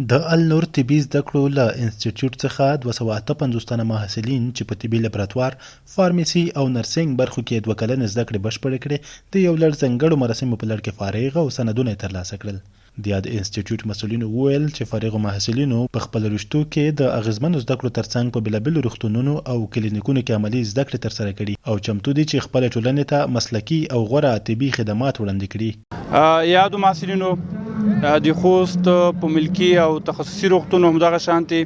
د النور طبي زده کړو له انسټیټیوټ څخه 258 تنه محصلین چې په طبي لابراتوار، فارمیسي او نرسنګ برخو کې 2 کلنې زده کړې بشپړې کړې د یو لړ ځانګړو مراسمو په لړ کې فارغ او سندونه یې ترلاسه کړل. د یاد انسټیټیوټ مسؤلینو وویل چې فارغو محصلینو په خپل رشتو کې د اغیزمنو زده کړو ترڅنګ په بېلابېلو روغتونونو او کلینیکونو کې عملي زده کړې ترسره کړي او چمتو دي چې خپل ټولنې ته مسلکي او غوره طبي خدمات وړاندې کړي. یادو محصلینو د خوست په ملکی او تخصصي روغتونو همدغه شانتي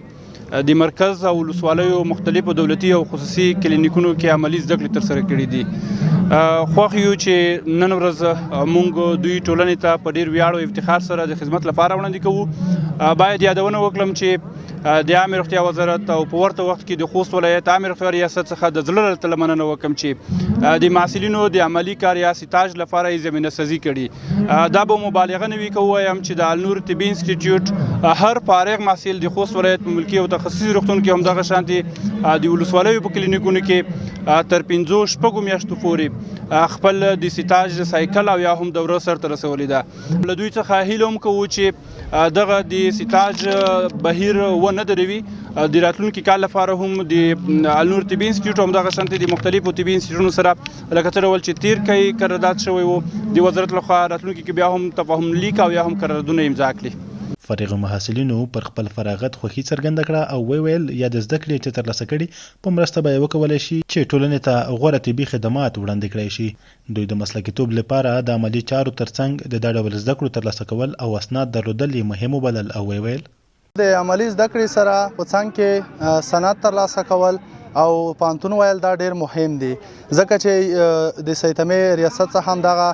د مرکز او ولسوالیو مختلفو دولتي او خصوصي کلینیکونو کې عملي زده کړې ترسره کړي دي. خوښ یو چې نن ورځ موږ دوی ټولنې ته په ډېر ویاړ او افتخار سره د خدمت لپاره وړاندې کوو. باید یادونه وکړم چې د عامې روغتیا وزارت او په ورته وخت کې د خوست ولایت عامې روغتیا ریاست څخه د زړه له تله مننه وکړم چې د محصلینو د عملي کار یا سټاژ لپاره یې زمینه سازي کړي. دا به مبالغه نه وي که ووایم چې د النور طبي انسټیټیوټ هر فارغ محصل د خوست ولایت په ملکي او تخصصي روغتون کې همدغه شانتي د ولسوالیو په کلینیکونو کې تر 5-6 میاشتو پورې خپل د سټاژ سایکل او یا هم دوره سرته رسولې ده. له دوی څخه هیله هم کوو چې دغه د سټاژ بهیر ونه دروي. د راتلونکي کال لپاره هم د النور طبي انسټیټیوټ همدغه شانتي د مختلفو طبي انسټیټیوټونو سره لکه څه ډول چې تیر کال قرارداد شوی و د وزارت لخوا راتلونکي کې بیا هم تفاهم لیک او یا هم قراردادونه امضا کړي. فارغ محصلینو پر خپل فراغت خوښي څرګنده کړه او ویل یا د زده کړې چې ترلاسه کړي په مرسته به یې وکولی شي چې ټولنې ته غوره طبي خدمات وړاندې کړی شي. دوی د مسلکیتوب لپاره د عملي چارو ترڅنګ د دا ډول زده کړو ترلاسه کول او اسناد درلودل یې مهم وبلل او ویل د عملي زده کړې سره په څنګ کې سند ترلاسه کول او پانتون ویل دا ډیر مهم دي ځکه چې د سیتمې ریاست څخه هم دغه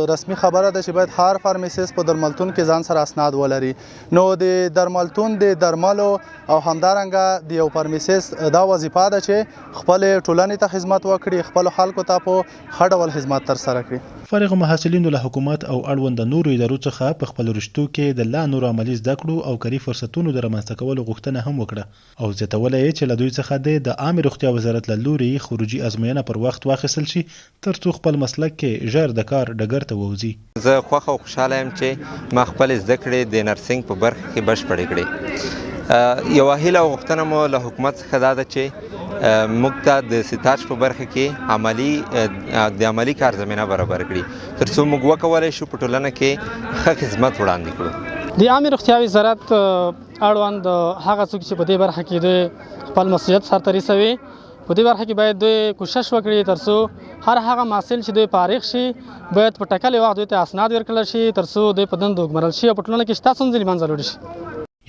رسمي خبره ده چې باید هر فارمیسیست په درملتون کې ځان سره اسناد ولري. نو د درملتون د درملو او همدارنګه د یو فارمیسیست دا وظیفه ده چې خپل ټولنې ته خدمت وکړي، خپل خلکو ته په ښه ډول خدمت ترسره کړي. فارغ محصلینو له حکومت او اړوند نورو ادارو څخه په خپل رشتو کې د لا نورو عملي زده کړو او کاري فرصتونو د رامنځته کولو غوښتنه هم وکړه او زیاتوله یې چې له دوی څخه د عامې روغتیا وزارت له لوري خروجي ازموینه پر وخت واخیستل شي ترڅو خپل مسلک کې ژر د کار ډګر ته ووځي. زه خوښ او خوشحاله یم چې ما خپل زده کړې د نرسنګ په برخه کې بشپړې کړې. یوه هیله او غوښتنه مو له حکومت څخه دا ده چې موږ ته د سټاژ په برخه کې د عملي کار زمینه برابر کړي ترڅو موږ وکولی شو په ټولنه کې ښه خدمت وړاندې کړو. د عامې روغتیا وزارت اړوند هغه څوک چې په دې برخه کې دوی خپل مسؤلیت سرته رسوي په دې برخه کې باید دوی کوشش وکړي ترڅو هر هغه محصل چې دوی فارغ شي باید په ټاکلي وخت دوی ته اسناد ورکړل شي ترڅو دوی په دندو وګمارل شي او په ټولنه کې شته ستونزې له منځه ولاړې شي.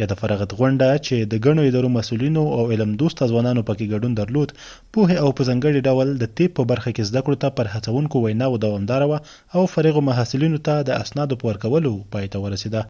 یا د فراغت غونډه چې د ګڼو ادارو مسؤلینو او علم دوسته ځوانانو پکې ګډون درلود پوهې او په ځانګړي ډول د طب په برخه کې زده کړو ته پر هڅونکو ویناو دوامداره وه او فارغو محصلینو ته د اسنادو په ورکولو پای ته ورسېده.